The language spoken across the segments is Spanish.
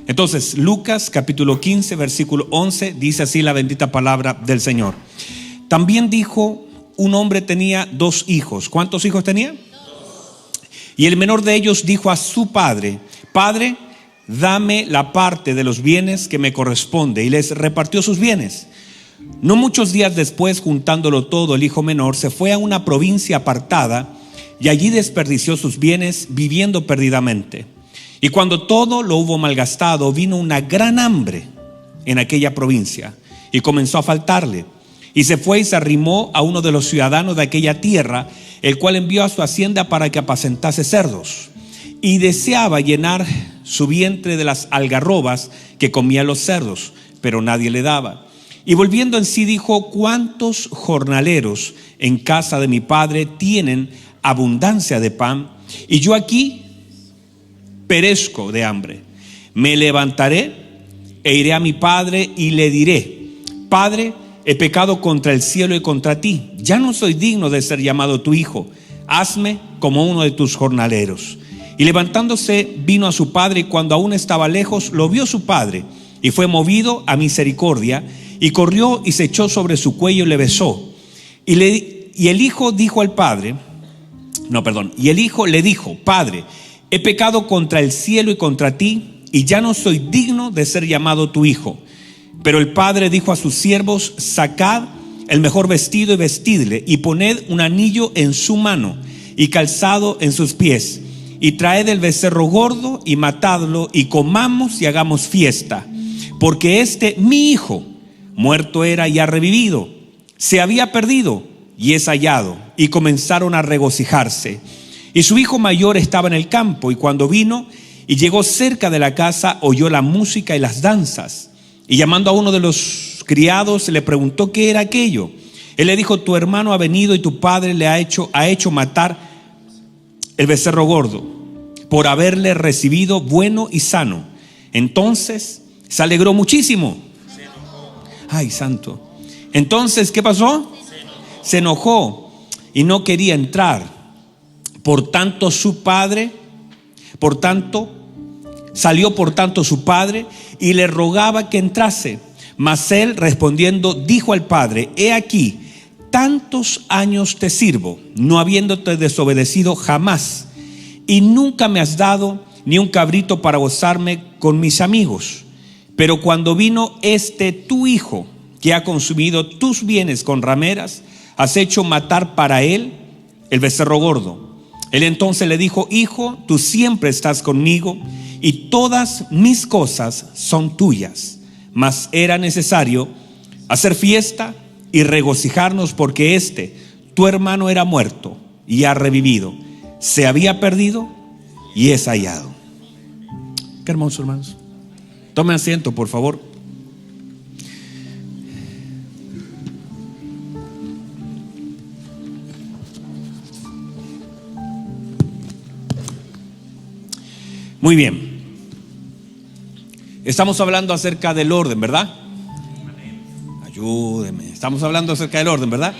Entonces, Lucas capítulo 15, versículo 11, dice así la bendita palabra del Señor. También dijo, un hombre tenía 2 hijos. ¿Cuántos hijos tenía? 2. Y el menor de ellos dijo a su padre: Padre, dame la parte de los bienes que me corresponde. Y les repartió sus bienes. No muchos días después, juntándolo todo, el hijo menor se fue a una provincia apartada y allí desperdició sus bienes viviendo perdidamente. Y cuando todo lo hubo malgastado, vino una gran hambre en aquella provincia y comenzó a faltarle. Y se fue y se arrimó a uno de los ciudadanos de aquella tierra, el cual envió a su hacienda para que apacentase cerdos. Y deseaba llenar su vientre de las algarrobas que comían los cerdos, pero nadie le daba. Y volviendo en sí dijo: ¿cuántos jornaleros en casa de mi padre tienen abundancia de pan? Y yo aquí perezco de hambre. Me levantaré e iré a mi padre y le diré: Padre, he pecado contra el cielo y contra ti. Ya no soy digno de ser llamado tu hijo. Hazme como uno de tus jornaleros. Y levantándose vino a su padre, y cuando aún estaba lejos lo vio su padre, y fue movido a misericordia, y corrió y se echó sobre su cuello y le besó. Y el hijo dijo al padre, y el hijo le dijo: Padre, he pecado contra el cielo y contra ti, y ya no soy digno de ser llamado tu hijo. Pero el padre dijo a sus siervos: Sacad el mejor vestido y vestidle, y poned un anillo en su mano y calzado en sus pies, y traed el becerro gordo y matadlo, y comamos y hagamos fiesta, porque mi hijo muerto era y ha revivido, se había perdido y es hallado. Y comenzaron a regocijarse. Y su hijo mayor estaba en el campo, y cuando vino y llegó cerca de la casa, oyó la música y las danzas. Y llamando a uno de los criados, le preguntó qué era aquello. Él le dijo: tu hermano ha venido y tu padre le ha hecho matar el becerro gordo, por haberle recibido bueno y sano. Entonces se alegró muchísimo. Ay, santo. Entonces, ¿qué pasó? Se enojó y no quería entrar. Salió por tanto su padre y le rogaba que entrase. Mas él respondiendo dijo al padre: he aquí, tantos años te sirvo, no habiéndote desobedecido jamás, y nunca me has dado ni un cabrito para gozarme con mis amigos. Pero cuando vino tu hijo, que ha consumido tus bienes con rameras, has hecho matar para él el becerro gordo. Él entonces le dijo: hijo, tú siempre estás conmigo, y todas mis cosas son tuyas. Mas era necesario hacer fiesta y regocijarnos, porque tu hermano era muerto y ha revivido, se había perdido y es hallado. Qué hermoso, hermanos. Tomen asiento, por favor. Muy bien. Estamos hablando acerca del orden, ¿verdad? Ayúdeme. Estamos hablando acerca del orden, ¿verdad?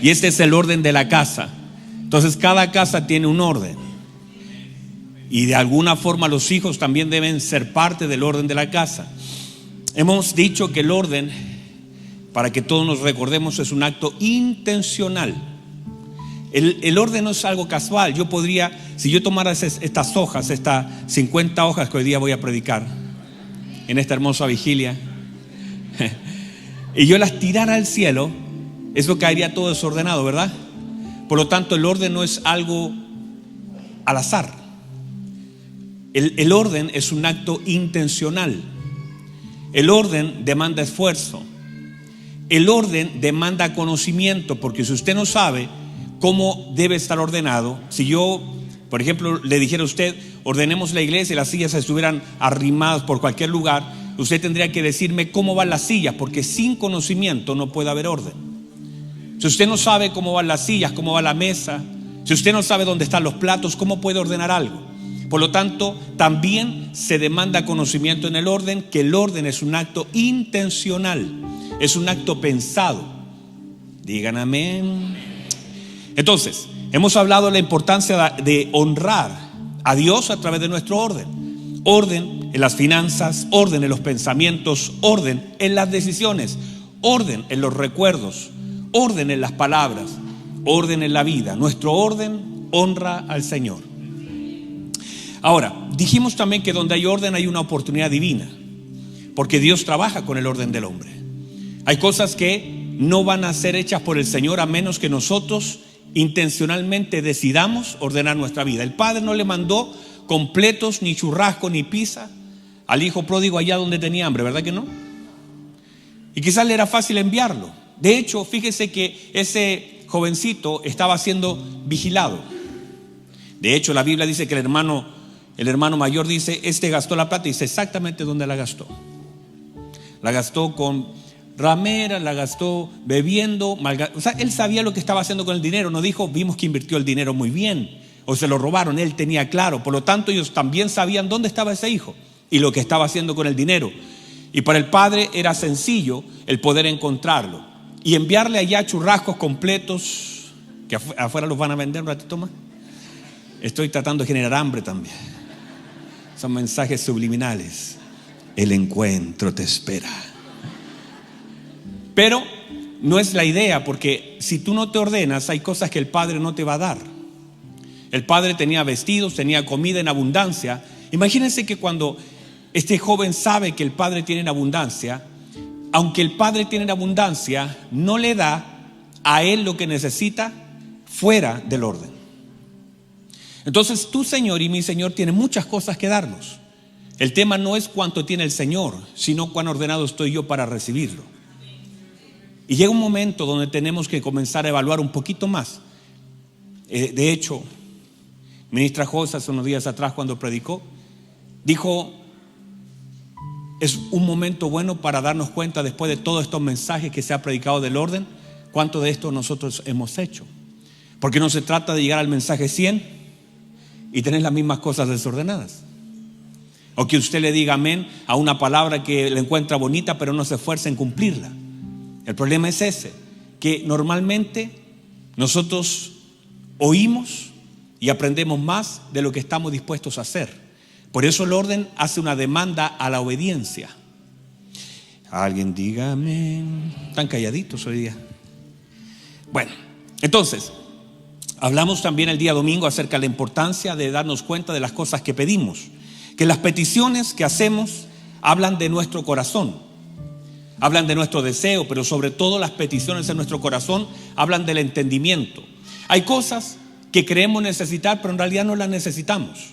Y este es el orden de la casa. Entonces, cada casa tiene un orden. Y de alguna forma los hijos también deben ser parte del orden de la casa. Hemos dicho que el orden, para que todos nos recordemos, es un acto intencional. El orden no es algo casual. Yo podría, si yo tomara estas hojas, estas 50 hojas que hoy día voy a predicar en esta hermosa vigilia, y yo las tirara al cielo, eso caería todo desordenado, ¿verdad? Por lo tanto, el orden no es algo al azar. El orden es un acto intencional. El orden demanda esfuerzo. El orden demanda conocimiento, porque si usted no sabe cómo debe estar ordenado, si yo, por ejemplo, le dijera a usted: ordenemos la iglesia y las sillas estuvieran arrimadas por cualquier lugar, usted tendría que decirme cómo van las sillas, porque sin conocimiento no puede haber orden. Si usted no sabe cómo van las sillas, cómo va la mesa, si usted no sabe dónde están los platos, ¿cómo puede ordenar algo? Por lo tanto, también se demanda conocimiento en el orden, que el orden es un acto intencional, es un acto pensado. Digan amén. Entonces, hemos hablado de la importancia de honrar a Dios a través de nuestro orden. orden en las finanzas, orden en los pensamientos, orden en las decisiones, orden en los recuerdos, orden en las palabras, orden en la vida. Nuestro orden honra al Señor. Ahora, dijimos también que donde hay orden hay una oportunidad divina, porque Dios trabaja con el orden del hombre. Hay cosas que no van a ser hechas por el Señor a menos que nosotros intencionalmente decidamos ordenar nuestra vida. El Padre no le mandó completos, ni churrasco, ni pizza al hijo pródigo allá donde tenía hambre, ¿verdad que no? Y quizás le era fácil enviarlo. De hecho, fíjese que ese jovencito estaba siendo vigilado. De hecho, la Biblia dice que el hermano mayor dice, gastó la plata, y dice exactamente dónde la gastó. La gastó con ramera, la gastó bebiendo, o sea, él sabía lo que estaba haciendo con el dinero. No dijo, vimos que invirtió el dinero muy bien, o se lo robaron. Él tenía claro. Por lo tanto, ellos también sabían dónde estaba ese hijo y lo que estaba haciendo con el dinero. Y para el padre era sencillo el poder encontrarlo y enviarle allá churrascos completos, que afuera los van a vender un ratito más. Estoy tratando de generar hambre también. Son mensajes subliminales. El encuentro te espera. Pero no es la idea, porque si tú no te ordenas, hay cosas que el Padre no te va a dar. El Padre tenía vestidos, tenía comida en abundancia. Imagínense que cuando este joven sabe que el Padre tiene en abundancia, aunque el Padre tiene en abundancia, no le da a él lo que necesita fuera del orden. Entonces tu Señor y mi Señor tienen muchas cosas que darnos. El tema no es cuánto tiene el Señor, sino cuán ordenado estoy yo para recibirlo. Y llega un momento donde tenemos que comenzar a evaluar un poquito más. De hecho, ministra José hace unos días atrás cuando predicó, dijo, es un momento bueno para darnos cuenta después de todos estos mensajes que se ha predicado del orden, cuánto de esto nosotros hemos hecho. Porque no se trata de llegar al mensaje 100 y tener las mismas cosas desordenadas. O que usted le diga amén a una palabra que le encuentra bonita pero no se esfuerza en cumplirla. El problema es ese, que normalmente nosotros oímos y aprendemos más de lo que estamos dispuestos a hacer. Por eso el orden hace una demanda a la obediencia. Alguien diga amén. Están calladitos hoy día. Bueno, entonces hablamos también el día domingo acerca de la importancia de darnos cuenta de las cosas que pedimos. Que las peticiones que hacemos hablan de nuestro corazón, hablan de nuestro deseo, pero sobre todo las peticiones en nuestro corazón hablan del entendimiento. Hay cosas que creemos necesitar, pero en realidad no las necesitamos.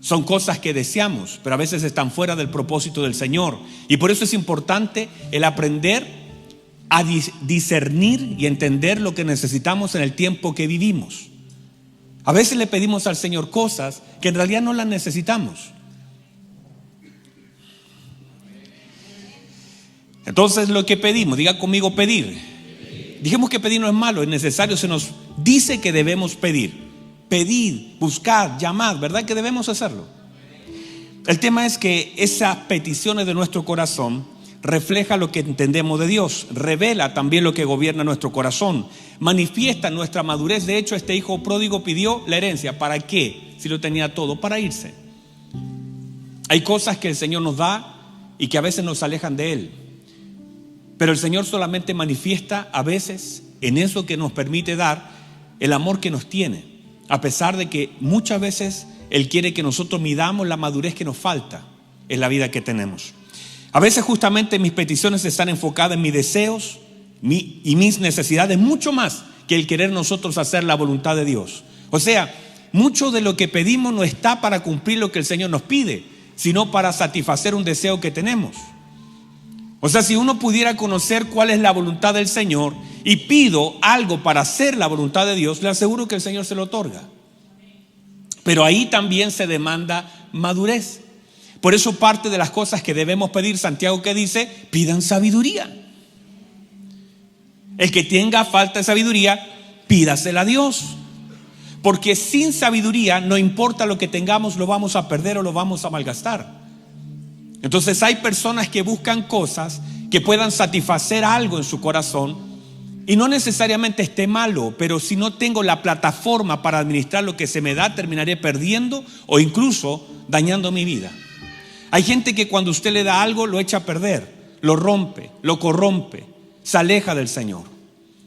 Son cosas que deseamos, pero a veces están fuera del propósito del Señor. Y por eso es importante el aprender a discernir y entender lo que necesitamos en el tiempo que vivimos. A veces le pedimos al Señor cosas que en realidad no las necesitamos. Entonces lo que pedimos, diga conmigo pedir. Dijimos que pedir no es malo, es necesario, se nos dice que debemos pedir. Pedid, buscad, llamad, ¿verdad que debemos hacerlo? El tema es que esas peticiones de nuestro corazón refleja lo que entendemos de Dios, revela también lo que gobierna nuestro corazón, manifiesta nuestra madurez. De hecho, este hijo pródigo pidió la herencia. ¿Para qué? Si lo tenía todo, para irse. Hay cosas que el Señor nos da y que a veces nos alejan de Él, pero el Señor solamente manifiesta a veces en eso que nos permite dar el amor que nos tiene, a pesar de que muchas veces Él quiere que nosotros midamos la madurez que nos falta en la vida que tenemos. A veces justamente mis peticiones están enfocadas en mis deseos y mis necesidades, mucho más que el querer nosotros hacer la voluntad de Dios. O sea, mucho de lo que pedimos no está para cumplir lo que el Señor nos pide, sino para satisfacer un deseo que tenemos. O sea, si uno pudiera conocer cuál es la voluntad del Señor y pido algo para hacer la voluntad de Dios, le aseguro que el Señor se lo otorga. Pero ahí también se demanda madurez. Por eso parte de las cosas que debemos pedir, Santiago que dice, pidan sabiduría. El que tenga falta de sabiduría, pídasela a Dios. Porque sin sabiduría, no importa lo que tengamos, lo vamos a perder o lo vamos a malgastar. Entonces hay personas que buscan cosas que puedan satisfacer algo en su corazón, y no necesariamente esté malo, pero si no tengo la plataforma para administrar lo que se me da, terminaré perdiendo o incluso dañando mi vida. Hay gente que cuando usted le da algo lo echa a perder, lo rompe, lo corrompe, se aleja del Señor.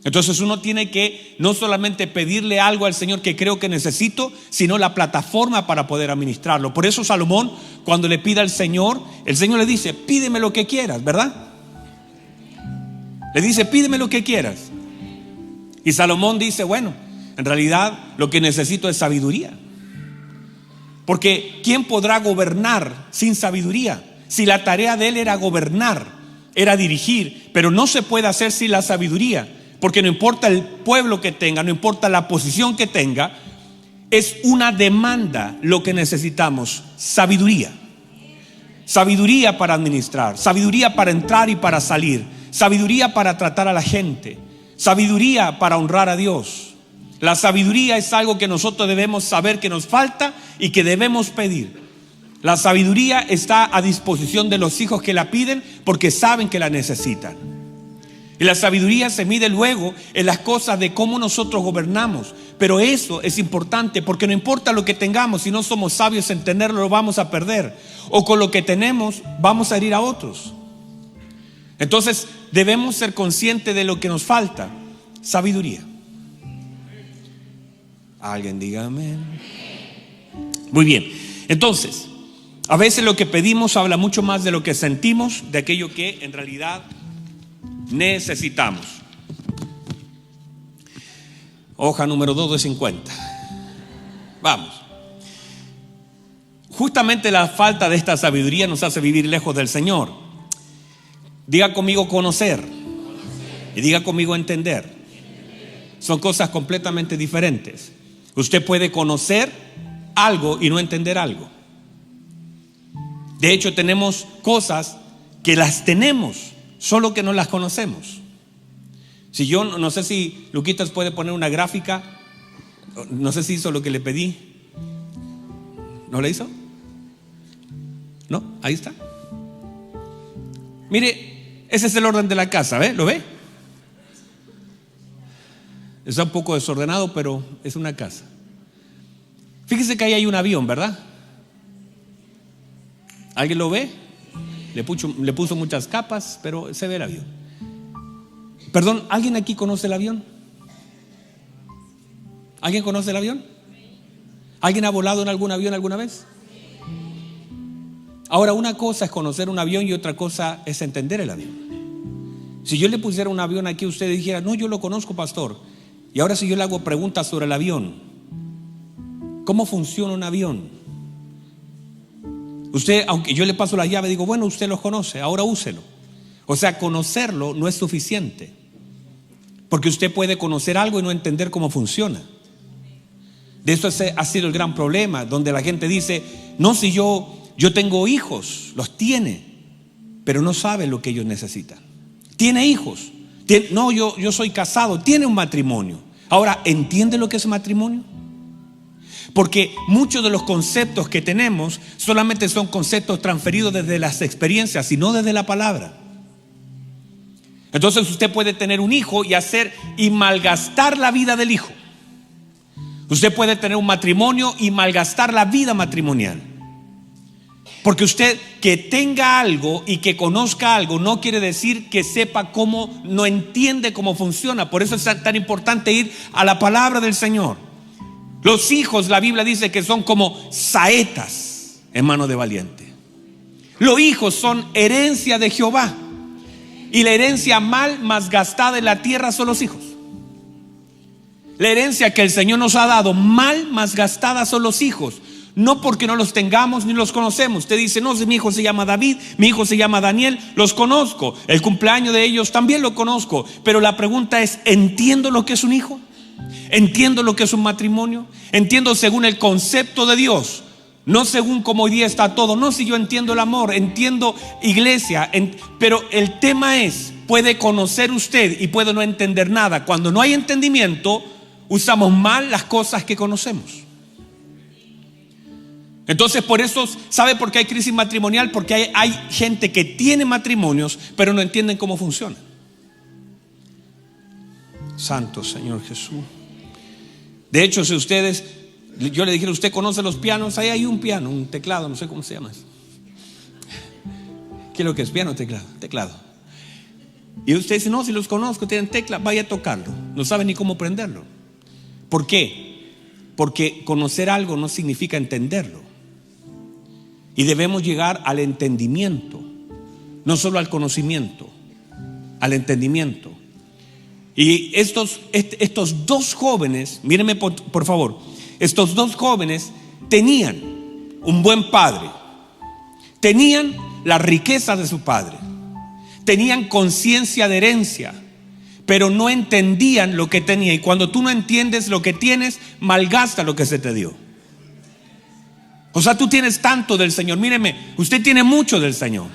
Entonces uno tiene que no solamente pedirle algo al Señor que creo que necesito, sino la plataforma para poder administrarlo. Por eso Salomón, cuando le pide al Señor, el Señor le dice: pídeme lo que quieras, ¿verdad? Le dice: pídeme lo que quieras. Y Salomón dice: bueno, en realidad lo que necesito es sabiduría. Porque ¿quién podrá gobernar sin sabiduría? Si la tarea de él era gobernar, era dirigir, pero no se puede hacer sin la sabiduría. Porque no importa el pueblo que tenga, no importa la posición que tenga, es una demanda lo que necesitamos: sabiduría. Sabiduría para administrar, sabiduría para entrar y para salir, sabiduría para tratar a la gente, sabiduría para honrar a Dios. La sabiduría es algo que nosotros debemos saber que nos falta y que debemos pedir. La sabiduría está a disposición de los hijos que la piden porque saben que la necesitan. Y la sabiduría se mide luego en las cosas de cómo nosotros gobernamos. Pero eso es importante porque no importa lo que tengamos, si no somos sabios en tenerlo, lo vamos a perder. O con lo que tenemos vamos a herir a otros. Entonces debemos ser conscientes de lo que nos falta: sabiduría. Alguien diga amén. Muy bien. Entonces, a veces lo que pedimos habla mucho más de lo que sentimos, de aquello que en realidad necesitamos. Hoja número 2 de 50. Vamos. Justamente la falta de esta sabiduría nos hace vivir lejos del Señor. Diga conmigo conocer. Y diga conmigo entender. Son cosas completamente diferentes. Usted puede conocer algo y no entender algo. De hecho, tenemos cosas que las tenemos, solo que no las conocemos. Si yo no sé si Luquitas puede poner una gráfica. No sé si hizo lo que le pedí. ¿No le hizo? No, ahí está. Mire, ese es el orden de la casa, ¿ve? ¿Lo ve? Está un poco desordenado, pero es una casa. Fíjese que ahí hay un avión, ¿verdad? ¿Alguien lo ve? Le puso muchas capas, pero se ve el avión. Perdón, ¿alguien aquí conoce el avión? ¿Alguien conoce el avión? ¿Alguien ha volado en algún avión alguna vez? Ahora, una cosa es conocer un avión y otra cosa es entender el avión. Si yo le pusiera un avión aquí, usted dijera: no, yo lo conozco, pastor. Y ahora si yo le hago preguntas sobre el avión, ¿cómo funciona un avión? Usted, aunque yo le paso la llave, digo: bueno, usted lo conoce, ahora úselo. O sea, conocerlo no es suficiente, porque usted puede conocer algo y no entender cómo funciona. De eso ha sido el gran problema, donde la gente dice: no, si yo tengo hijos, los tiene, pero no sabe lo que ellos necesitan. Tiene hijos. No, yo soy casado, tiene un matrimonio. Ahora, ¿entiende lo que es matrimonio? Porque muchos de los conceptos que tenemos solamente son conceptos transferidos desde las experiencias y no desde la palabra. Entonces usted puede tener un hijo y malgastar la vida del hijo. Usted puede tener un matrimonio y malgastar la vida matrimonial. Porque usted que tenga algo y que conozca algo no quiere decir que sepa cómo, no entiende cómo funciona. Por eso es tan importante ir a la palabra del Señor. Los hijos, la Biblia dice que son como saetas en mano de valiente. Los hijos son herencia de Jehová. Y la herencia mal gastada en la tierra son los hijos. La herencia que el Señor nos ha dado mal gastada son los hijos. No porque no los tengamos ni los conocemos. Usted dice: no, si mi hijo se llama David, mi hijo se llama Daniel, los conozco. El cumpleaños de ellos también lo conozco. Pero la pregunta es: ¿entiendo lo que es un hijo? ¿Entiendo lo que es un matrimonio? ¿Entiendo según el concepto de Dios? No según como hoy día está todo. No, si yo entiendo el amor, entiendo iglesia, pero el tema es: puede conocer usted y puede no entender nada. Cuando no hay entendimiento, usamos mal las cosas que conocemos. Entonces, por eso, ¿sabe por qué hay crisis matrimonial? Porque hay gente que tiene matrimonios, pero no entienden cómo funciona. Santo Señor Jesús. De hecho, si ustedes Yo le dije, ¿usted conoce los pianos? Ahí hay un piano, un teclado, no sé cómo se llama eso. ¿Qué es lo que es piano o teclado? Teclado. Y usted dice, no, si los conozco, tienen tecla, vaya a tocarlo. No sabe ni cómo prenderlo. ¿Por qué? Porque conocer algo no significa entenderlo. Y debemos llegar al entendimiento, no solo al conocimiento, al entendimiento. Y estos dos jóvenes, mírenme por favor, estos dos jóvenes tenían un buen padre, tenían la riqueza de su padre, tenían conciencia de herencia, pero no entendían lo que tenía. Y cuando tú no entiendes lo que tienes, malgasta lo que se te dio. O sea, tú tienes tanto del Señor. Míreme, usted tiene mucho del Señor.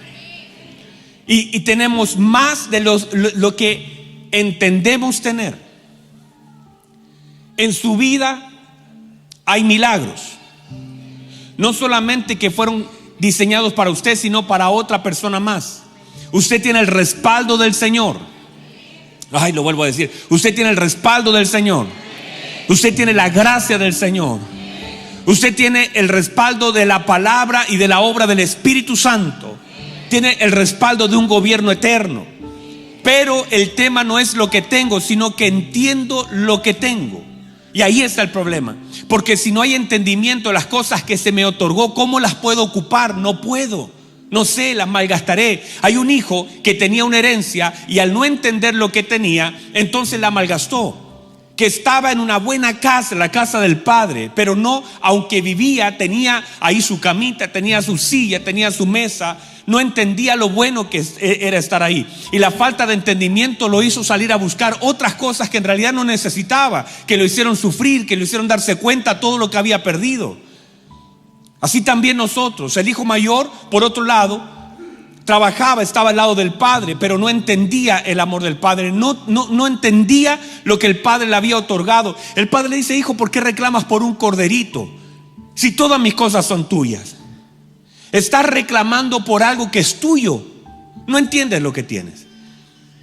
Y tenemos más de lo que entendemos tener. En su vida hay milagros. No solamente que fueron diseñados para usted, sino para otra persona más. Usted tiene el respaldo del Señor. Ay, lo vuelvo a decir. Usted tiene el respaldo del Señor. Usted tiene la gracia del Señor. Usted tiene el respaldo de la palabra y de la obra del Espíritu Santo. Tiene el respaldo de un gobierno eterno. Pero el tema no es lo que tengo, sino que entiendo lo que tengo. Y ahí está el problema. Porque si no hay entendimiento de las cosas que se me otorgó, ¿cómo las puedo ocupar? No puedo. No sé, las malgastaré. Hay un hijo que tenía una herencia y al no entender lo que tenía, entonces la malgastó. Que estaba en una buena casa, la casa del padre, pero no, aunque vivía, tenía ahí su camita, tenía su silla, tenía su mesa, no entendía lo bueno que era estar ahí. Y la falta de entendimiento lo hizo salir a buscar otras cosas que en realidad no necesitaba, que lo hicieron sufrir, que lo hicieron darse cuenta de todo lo que había perdido. Así también nosotros, el hijo mayor, por otro lado, trabajaba, estaba al lado del padre, pero no entendía el amor del padre, no entendía lo que el padre le había otorgado. El padre le dice, hijo, ¿por qué reclamas por un corderito? Si todas mis cosas son tuyas. Estás reclamando por algo que es tuyo. No entiendes lo que tienes.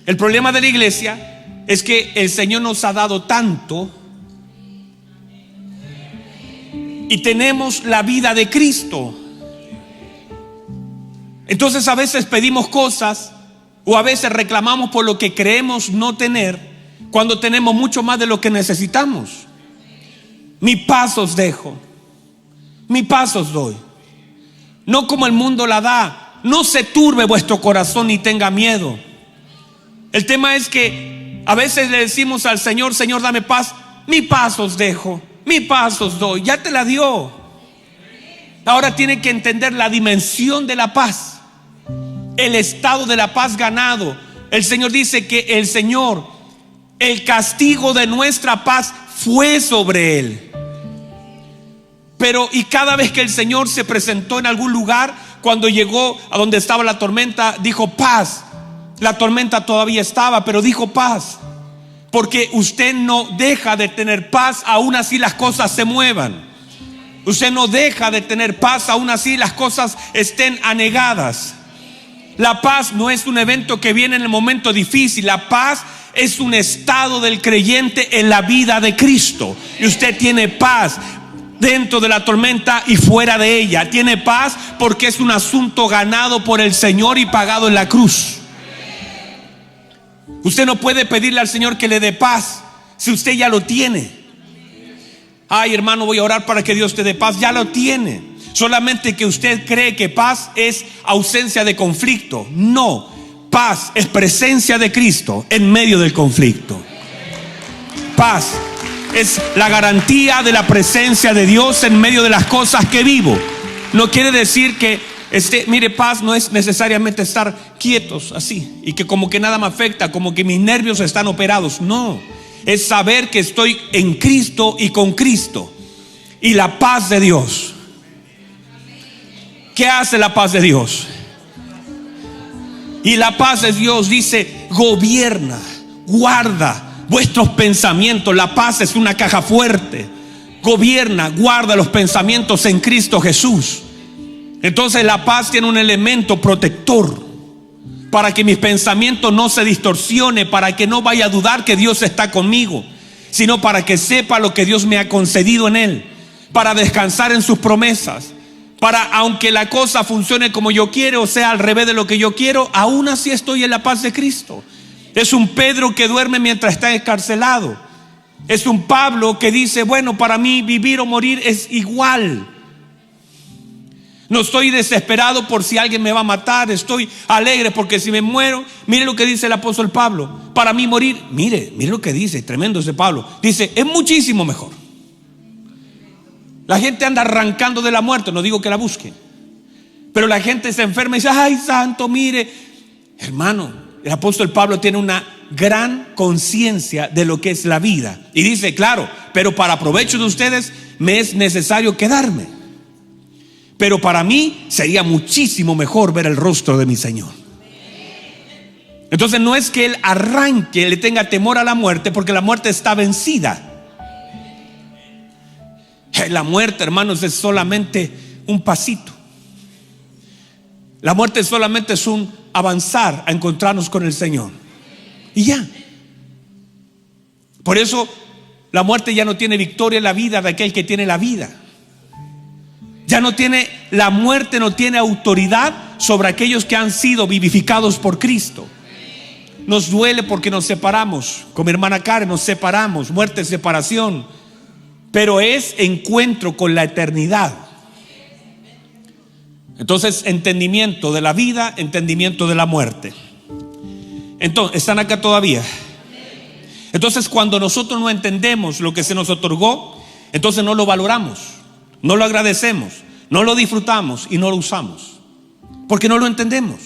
El problema de la iglesia es que el Señor nos ha dado tanto y tenemos la vida de Cristo. Entonces a veces pedimos cosas o a veces reclamamos por lo que creemos no tener, cuando tenemos mucho más de lo que necesitamos. Mi paz os dejo, mi paz os doy, no como el mundo la da. No se turbe vuestro corazón ni tenga miedo. El tema es que a veces le decimos al Señor, Señor, dame paz. Mi paz os dejo, mi paz os doy. Ya te la dio. Ahora tiene que entender la dimensión de la paz, el estado de la paz ganado. El Señor dice que el Señor, el castigo de nuestra paz fue sobre Él. Pero y cada vez que el Señor se presentó en algún lugar, cuando llegó a donde estaba la tormenta, dijo paz. La tormenta todavía estaba, pero dijo paz. Porque usted no deja de tener paz aún así las cosas se muevan. Usted no deja de tener paz aún así las cosas estén anegadas. La paz no es un evento que viene en el momento difícil. La paz es un estado del creyente en la vida de Cristo. Y usted tiene paz dentro de la tormenta y fuera de ella. Tiene paz porque es un asunto ganado por el Señor y pagado en la cruz. Usted no puede pedirle al Señor que le dé paz si usted ya lo tiene. Ay, hermano, voy a orar para que Dios te dé paz. Ya lo tiene. Solamente que usted cree que paz es ausencia de conflicto. No, paz es presencia de Cristo en medio del conflicto. Paz es la garantía de la presencia de Dios en medio de las cosas que vivo. No quiere decir que mire, paz no es necesariamente estar quietos así y que como que nada me afecta, como que mis nervios están operados. No, es saber que estoy en Cristo y con Cristo. Y la paz de Dios. ¿Qué hace la paz de Dios? Y la paz de Dios dice, gobierna, guarda vuestros pensamientos. La paz es una caja fuerte. Gobierna, guarda los pensamientos en Cristo Jesús. Entonces la paz tiene un elemento protector para que mis pensamientos no se distorsione, para que no vaya a dudar que Dios está conmigo, sino para que sepa lo que Dios me ha concedido en Él. para descansar en sus promesas, para, aunque la cosa funcione como yo quiero, o sea, al revés de lo que yo quiero, aún así estoy en la paz de Cristo. Es un Pedro que duerme mientras está encarcelado. Es un Pablo que dice, bueno, para mí vivir o morir es igual. No estoy desesperado por si alguien me va a matar, estoy alegre porque si me muero, mire lo que dice el apóstol Pablo, para mí morir, mire lo que dice, tremendo ese Pablo, dice, es muchísimo mejor. La gente anda arrancando de la muerte, no digo que la busquen, pero la gente se enferma y dice, ay santo, mire, hermano, el apóstol Pablo tiene una gran conciencia de lo que es la vida y dice, claro, pero para provecho de ustedes me es necesario quedarme. Pero para mí sería muchísimo mejor ver el rostro de mi Señor. Entonces no es que él arranque, le tenga temor a la muerte, porque la muerte está vencida. La muerte, hermanos, es solamente un pasito. La muerte solamente es un avanzar a encontrarnos con el Señor. Y ya. Por eso la muerte ya no tiene victoria en la vida de aquel que tiene la vida. Ya no tiene, la muerte no tiene autoridad sobre aquellos que han sido vivificados por Cristo. Nos duele porque nos separamos. Con mi hermana Karen nos separamos, muerte, separación. Pero es encuentro con la eternidad. Entonces, entendimiento de la vida, entendimiento de la muerte. Entonces, ¿están acá todavía? Entonces, cuando nosotros no entendemos lo que se nos otorgó, entonces no lo valoramos, no lo agradecemos, no lo disfrutamos y no lo usamos, porque no lo entendemos.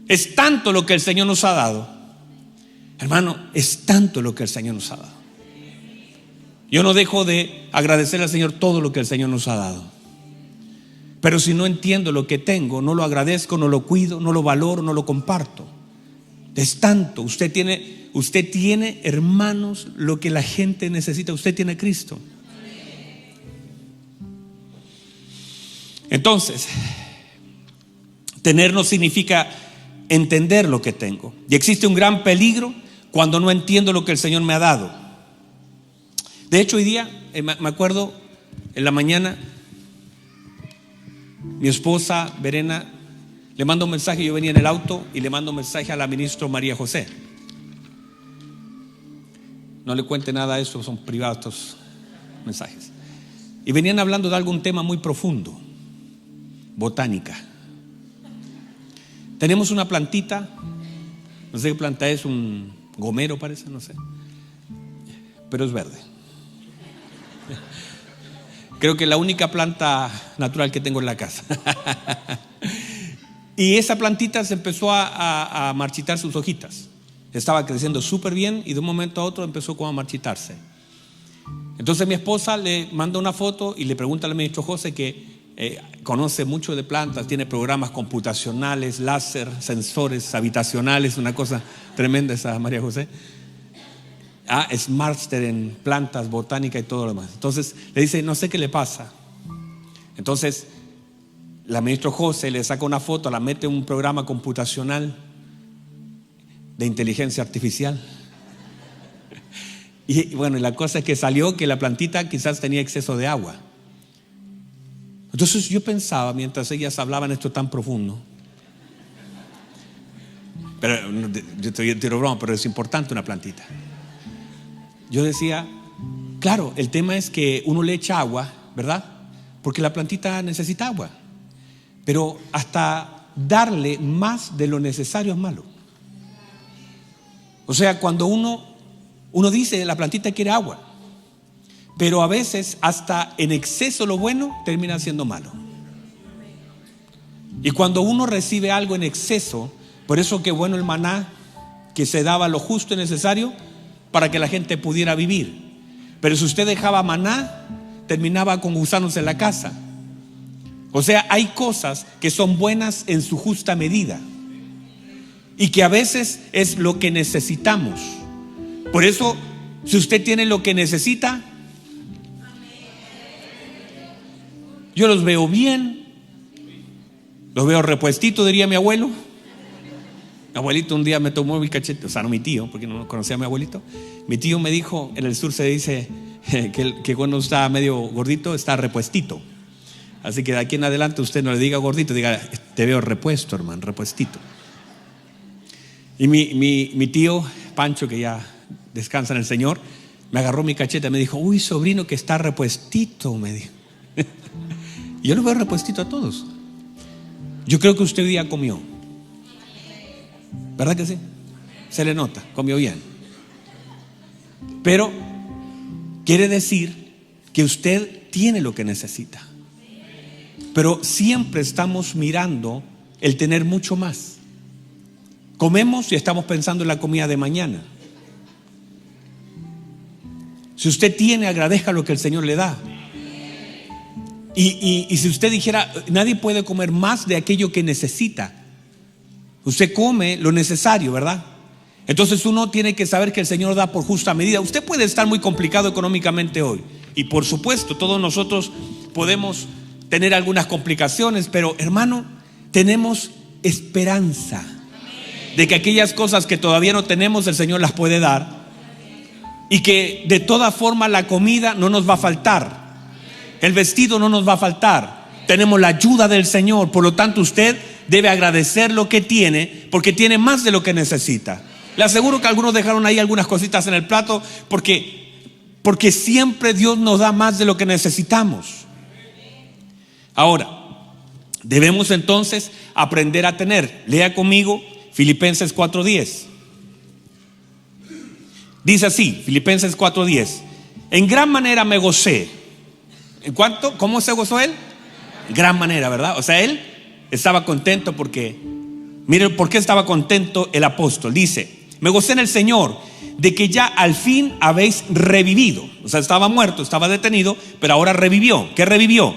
Es tanto lo que el Señor nos ha dado, hermano, es tanto lo que el Señor nos ha dado. Yo no dejo de agradecer al Señor todo lo que el Señor nos ha dado, pero si no entiendo lo que tengo, no lo agradezco, no lo cuido, no lo valoro, no lo comparto. Es tanto. Usted tiene, hermanos, lo que la gente necesita. Usted tiene a Cristo. Entonces, tener no significa entender lo que tengo. Y existe un gran peligro cuando no entiendo lo que el Señor me ha dado. De hecho, hoy día, me acuerdo, en la mañana, mi esposa, Verena, le mando un mensaje. Yo venía en el auto y le mando un mensaje a la ministra María José. No le cuente nada a eso, son privados estos mensajes. Y venían hablando de algún tema muy profundo. Botánica. Tenemos una plantita, no sé qué planta es, un gomero parece, no sé, pero es verde. Creo que es la única planta natural que tengo en la casa. Y esa plantita se empezó a marchitar sus hojitas. Estaba creciendo súper bien y de un momento a otro empezó como a marchitarse. Entonces mi esposa le manda una foto y le pregunta al ministro José, que conoce mucho de plantas, tiene programas computacionales, láser, sensores habitacionales, una cosa tremenda esa María José. Es máster en plantas, botánica y todo lo demás. Entonces le dice, no sé qué le pasa. Entonces la ministra José le saca una foto, la mete en un programa computacional de inteligencia artificial. Y bueno, la cosa es que salió que la plantita quizás tenía exceso de agua. Entonces yo pensaba, mientras ellas hablaban esto tan profundo, pero yo te tiro broma, pero es importante una plantita. Yo decía, claro, el tema es que uno le echa agua, ¿verdad? Porque la plantita necesita agua, pero hasta darle más de lo necesario es malo. O sea, cuando uno dice, la plantita quiere agua, pero a veces hasta en exceso lo bueno termina siendo malo. Y cuando uno recibe algo en exceso, por eso que bueno el maná, que se daba lo justo y necesario para que la gente pudiera vivir. Pero si usted dejaba maná, terminaba con gusanos en la casa. O sea, hay cosas que son buenas en su justa medida y que a veces es lo que necesitamos. Por eso, si usted tiene lo que necesita, yo los veo bien, los veo repuestitos, diría mi abuelo. Mi abuelito un día me tomó mi cachete, o sea, no mi tío, porque no conocía a mi abuelito. Mi tío me dijo, en el sur se dice, que cuando está medio gordito está repuestito. Así que de aquí en adelante usted no le diga gordito, diga te veo repuesto, hermano, repuestito. Y mi tío Pancho, que ya descansa en el Señor, me agarró mi cachete y me dijo: uy, sobrino, que está repuestito, me dijo. Y yo lo veo repuestito a todos. Yo creo que usted hoy día comió, ¿verdad que sí? Se le nota, comió bien. Pero quiere decir que usted tiene lo que necesita. Pero siempre estamos mirando el tener mucho más. Comemos y estamos pensando en la comida de mañana. Si usted tiene, agradezca lo que el Señor le da. Y si usted dijera: nadie puede comer más de aquello que necesita. Usted come lo necesario, ¿verdad? Entonces uno tiene que saber que el Señor da por justa medida. Usted puede estar muy complicado económicamente hoy, y por supuesto todos nosotros podemos tener algunas complicaciones, pero hermano, tenemos esperanza de que aquellas cosas que todavía no tenemos, el Señor las puede dar, y que de toda forma la comida no nos va a faltar, el vestido no nos va a faltar. Tenemos la ayuda del Señor. Por lo tanto, usted debe agradecer lo que tiene, porque tiene más de lo que necesita. Le aseguro que algunos dejaron ahí algunas cositas en el plato porque siempre Dios nos da más de lo que necesitamos. Ahora, debemos entonces aprender a tener. Lea conmigo Filipenses 4:10. Dice así, Filipenses 4:10: en gran manera me gocé. ¿En cuánto? ¿Cómo se gozó él? Gran manera, ¿verdad? O sea, él estaba contento porque, miren por qué estaba contento el apóstol. Dice: me gocé en el Señor de que ya al fin habéis revivido. O sea, estaba muerto, estaba detenido, pero ahora revivió. ¿Qué revivió?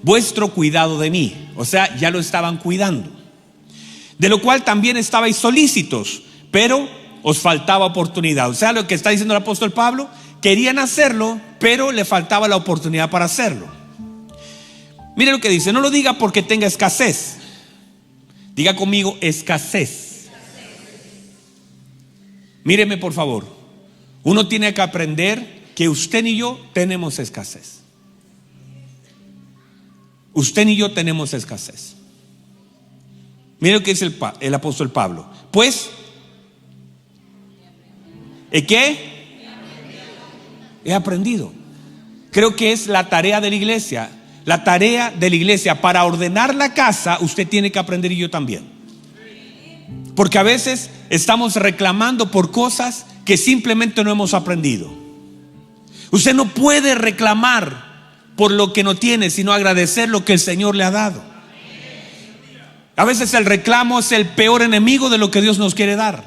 Vuestro cuidado de mí. O sea, ya lo estaban cuidando. De lo cual también estabais solícitos, pero os faltaba oportunidad. O sea, lo que está diciendo el apóstol Pablo: querían hacerlo, pero le faltaba la oportunidad para hacerlo. Mire lo que dice: no lo diga porque tenga escasez. Diga conmigo: escasez. Míreme por favor. Uno tiene que aprender que usted ni yo tenemos escasez. Usted ni yo tenemos escasez. Mire lo que dice el apóstol Pablo. Pues, ¿qué? He aprendido. Creo que es la tarea de la iglesia. La tarea de la iglesia para ordenar la casa, usted tiene que aprender, y yo también. Porque a veces estamos reclamando por cosas que simplemente no hemos aprendido. Usted no puede reclamar por lo que no tiene, sino agradecer lo que el Señor le ha dado. A veces el reclamo es el peor enemigo de lo que Dios nos quiere dar,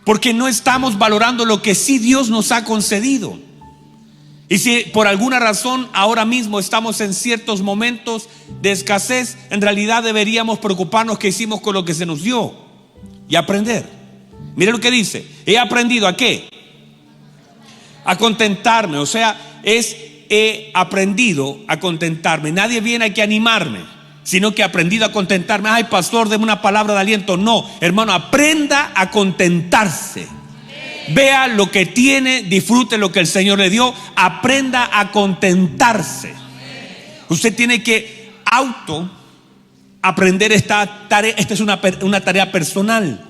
porque no estamos valorando lo que sí Dios nos ha concedido. Y si por alguna razón ahora mismo estamos en ciertos momentos de escasez, en realidad deberíamos preocuparnos qué hicimos con lo que se nos dio y aprender. Mire lo que dice: he aprendido ¿a qué? A contentarme. O sea, he aprendido a contentarme. Nadie viene aquí a animarme, sino que he aprendido a contentarme. Ay, pastor, deme una palabra de aliento. No, hermano, aprenda a contentarse. Vea lo que tiene, disfrute lo que el Señor le dio, aprenda a contentarse. Usted tiene que aprender esta tarea. Esta es una tarea personal.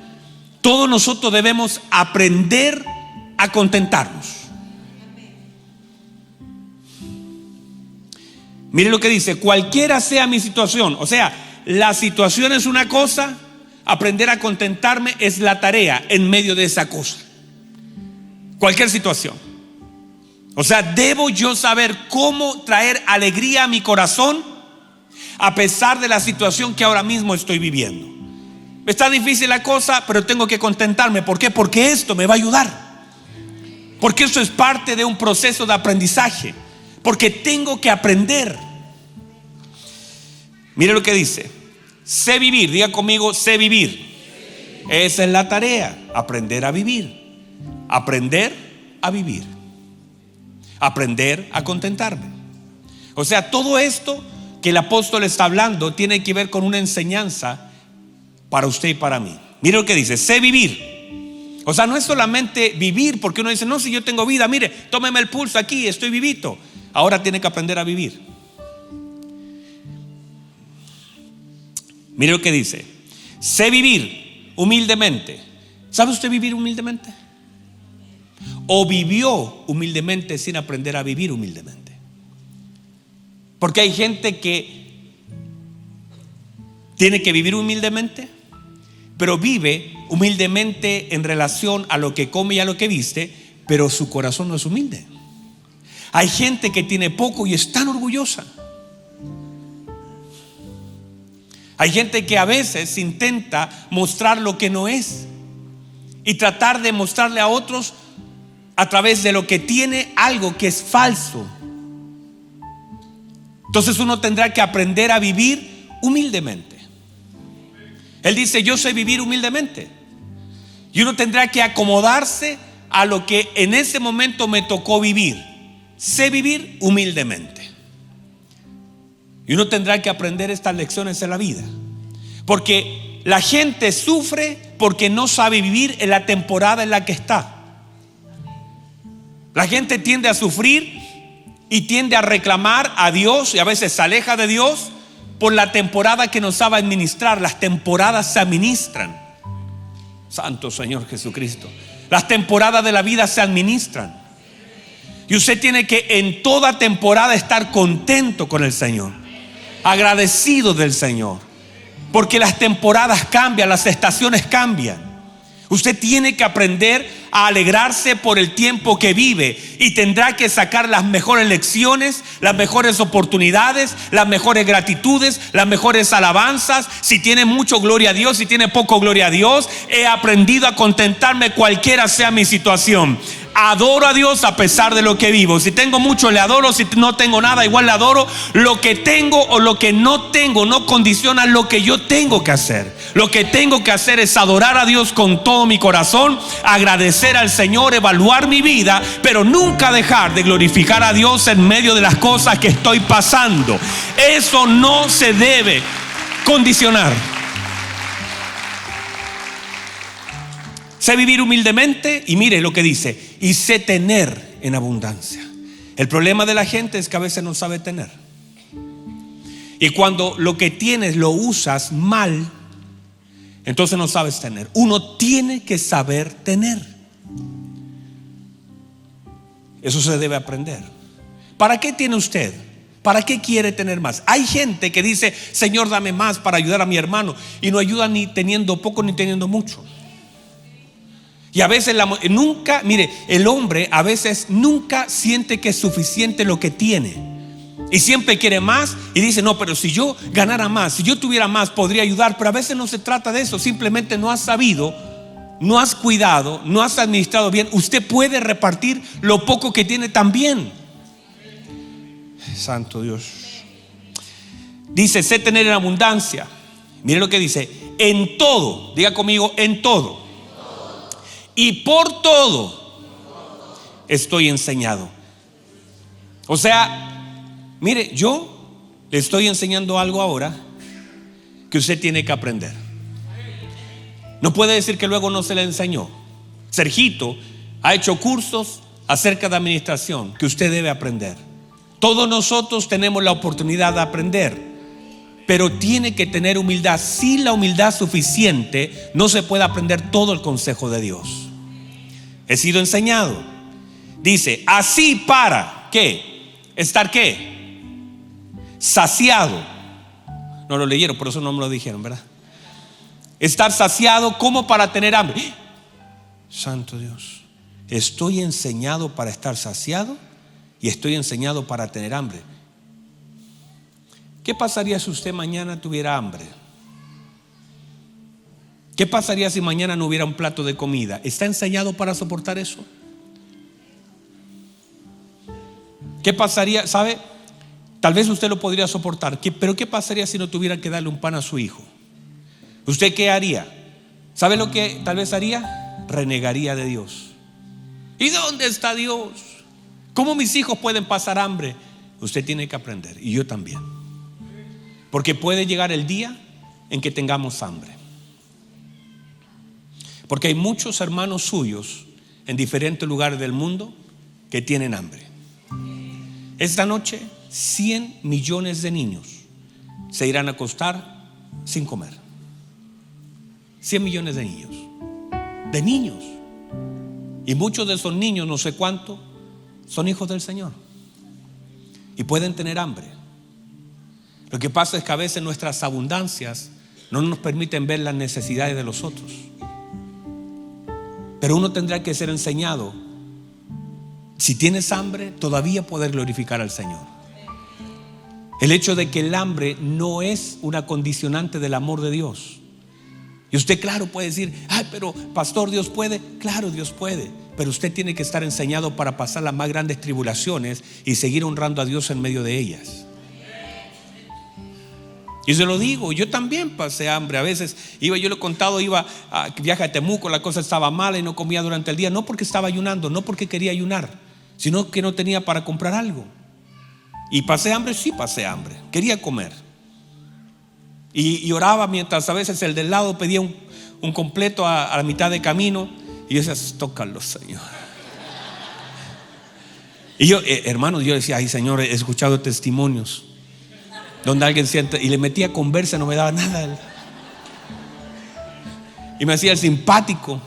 Todos nosotros debemos aprender a contentarnos. Mire lo que dice: cualquiera sea mi situación. O sea, la situación es una cosa, aprender a contentarme es la tarea en medio de esa cosa. Cualquier situación. O sea, debo yo saber cómo traer alegría a mi corazón a pesar de la situación que ahora mismo estoy viviendo. Está difícil la cosa, pero tengo que contentarme. ¿Por qué? Porque esto me va a ayudar. Porque eso es parte de un proceso de aprendizaje. Porque tengo que aprender. Mire lo que dice: sé vivir. Diga conmigo: sé vivir. Esa es la tarea, aprender a vivir. Aprender a vivir. Aprender a contentarme. O sea, todo esto que el apóstol está hablando tiene que ver con una enseñanza para usted y para mí. Mire lo que dice: sé vivir. O sea, no es solamente vivir, porque uno dice, no, si yo tengo vida, mire, tómeme el pulso aquí, estoy vivito. Ahora tiene que aprender a vivir. Mire lo que dice: sé vivir humildemente. ¿Sabe usted vivir humildemente? ¿O vivió humildemente sin aprender a vivir humildemente? Porque hay gente que tiene que vivir humildemente, pero vive humildemente en relación a lo que come y a lo que viste, pero su corazón no es humilde. Hay gente que tiene poco y es tan orgullosa. Hay gente que a veces intenta mostrar lo que no es y tratar de mostrarle a otros a través de lo que tiene algo que es falso. Entonces uno tendrá que aprender a vivir humildemente. Él dice: yo sé vivir humildemente. Y uno tendrá que acomodarse a lo que en ese momento me tocó vivir. Sé vivir humildemente. Y uno tendrá que aprender estas lecciones en la vida. Porque la gente sufre porque no sabe vivir en la temporada en la que está. La gente tiende a sufrir y tiende a reclamar a Dios, y a veces se aleja de Dios por la temporada que no sabe administrar. Las temporadas se administran. Santo Señor Jesucristo. Las temporadas de la vida se administran. Y usted tiene que en toda temporada estar contento con el Señor, agradecido del Señor, porque las temporadas cambian, las estaciones cambian. Usted tiene que aprender a alegrarse por el tiempo que vive, y tendrá que sacar las mejores lecciones, las mejores oportunidades, las mejores gratitudes, las mejores alabanzas. Si tiene mucho, gloria a Dios; si tiene poco, gloria a Dios. He aprendido a contentarme cualquiera sea mi situación. Adoro a Dios a pesar de lo que vivo. Si tengo mucho, le adoro. Si no tengo nada, igual le adoro. Lo que tengo o lo que no tengo no condiciona lo que yo tengo que hacer. Lo que tengo que hacer es adorar a Dios con todo mi corazón, agradecer al Señor, evaluar mi vida, pero nunca dejar de glorificar a Dios en medio de las cosas que estoy pasando. Eso no se debe condicionar. Sé vivir humildemente, y mire lo que dice: y sé tener en abundancia. El problema de la gente es que a veces no sabe tener. Y cuando lo que tienes lo usas mal, entonces no sabes tener. Uno tiene que saber tener. Eso se debe aprender. ¿Para qué tiene usted? ¿Para qué quiere tener más? Hay gente que dice: Señor, dame más para ayudar a mi hermano, y no ayuda ni teniendo poco ni teniendo mucho. Y a veces nunca, mire, el hombre a veces nunca siente que es suficiente lo que tiene, y siempre quiere más, y dice: no, pero si yo ganara más, si yo tuviera más, podría ayudar. Pero a veces no se trata de eso. Simplemente no has sabido, no has cuidado, no has administrado bien. Usted puede repartir lo poco que tiene también. Santo Dios. Dice: sé tener en abundancia. Mire lo que dice: en todo. Diga conmigo: en todo. Y por todo estoy enseñado. O sea, mire, yo le estoy enseñando algo ahora que usted tiene que aprender. No puede decir que luego no se le enseñó. Sergito ha hecho cursos acerca de administración que usted debe aprender. Todos nosotros tenemos la oportunidad de aprender, pero tiene que tener humildad. Sin la humildad suficiente no se puede aprender todo el consejo de Dios. He sido enseñado. Dice: así para ¿qué? Estar ¿qué? Saciado. No lo leyeron, por eso no me lo dijeron, ¿verdad? Estar saciado como para tener hambre. Santo Dios. Estoy enseñado para estar saciado y estoy enseñado para tener hambre. ¿Qué pasaría si usted mañana tuviera hambre? ¿Qué pasaría si mañana no hubiera un plato de comida? ¿Está enseñado para soportar eso? ¿Qué pasaría? ¿Sabe? Tal vez usted lo podría soportar, pero ¿qué pasaría si no tuviera que darle un pan a su hijo? ¿Usted qué haría? ¿Sabe lo que tal vez haría? Renegaría de Dios. ¿Y dónde está Dios? ¿Cómo mis hijos pueden pasar hambre? Usted tiene que aprender, y yo también, porque puede llegar el día en que tengamos hambre. Porque hay muchos hermanos suyos en diferentes lugares del mundo que tienen hambre. Esta noche 100 millones de niños se irán a acostar sin comer. 100 millones de niños. De niños. Y muchos de esos niños, no sé cuánto, son hijos del Señor. Y pueden tener hambre. Lo que pasa es que a veces nuestras abundancias no nos permiten ver las necesidades de los otros. Pero uno tendrá que ser enseñado. Si tienes hambre, todavía poder glorificar al Señor. El hecho de que el hambre no es una condicionante del amor de Dios. Y usted, claro, puede decir: ay, pero pastor, ¿Dios puede? Claro, Dios puede. Pero usted tiene que estar enseñado para pasar las más grandes tribulaciones y seguir honrando a Dios en medio de ellas. Y se lo digo, yo también pasé hambre. A veces yo lo he contado, iba a viaje a Temuco, la cosa estaba mala y no comía durante el día. No porque estaba ayunando, no porque quería ayunar, sino que no tenía para comprar algo. Y pasé hambre, sí pasé hambre, quería comer. Y oraba mientras a veces el del lado pedía un completo a la mitad de camino. Y yo decía: tócalo, Señor. Y yo, hermanos, yo decía: ay, Señor, he escuchado testimonios donde alguien siente, y le metía conversa, no me daba nada. Y me hacía el simpático.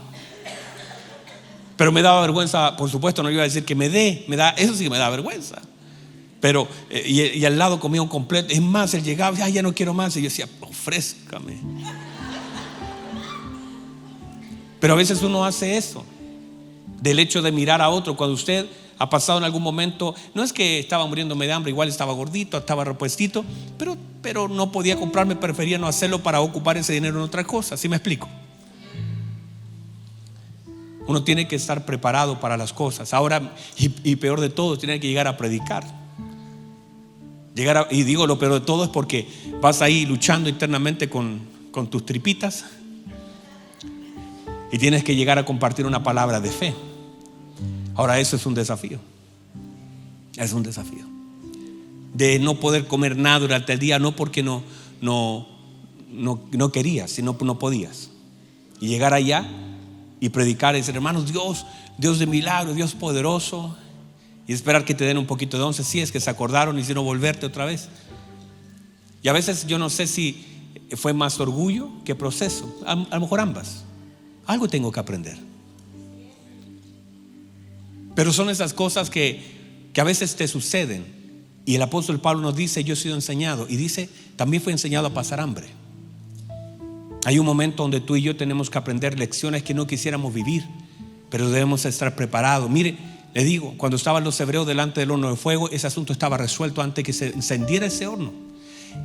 Pero me daba vergüenza, por supuesto, no iba a decir que me da, eso sí que me da vergüenza. Pero, y al lado comía un completo. Es más, él llegaba y: ay, ya no quiero más. Y yo decía: ofrézcame. Pero a veces uno hace eso, del hecho de mirar a otro. Cuando usted ha pasado en algún momento, no es que estaba muriéndome de hambre, igual estaba gordito, estaba repuestito, pero no podía comprarme, prefería no hacerlo para ocupar ese dinero en otra cosa. ¿Sí me explico? Uno tiene que estar preparado para las cosas. Ahora, y peor de todo, tiene que llegar a predicar. Y digo lo peor de todo es porque vas ahí luchando internamente con tus tripitas y tienes que llegar a compartir una palabra de fe. Ahora, eso es un desafío. Es un desafío de no poder comer nada durante el día, no porque no querías, sino no podías. Y llegar allá y predicar y decir: hermanos, Dios de milagro, Dios poderoso. Y esperar que te den un poquito de once, si es que se acordaron, y si no, volverte otra vez. Y a veces yo no sé si fue más orgullo que proceso. A lo mejor ambas. Algo tengo que aprender. Pero son esas cosas que a veces te suceden. Y el apóstol Pablo nos dice: yo he sido enseñado. Y dice: también fue enseñado a pasar hambre. Hay un momento donde tú y yo tenemos que aprender lecciones que no quisiéramos vivir, pero debemos estar preparados. Mire, le digo, cuando estaban los hebreos delante del horno de fuego, ese asunto estaba resuelto antes que se encendiera ese horno.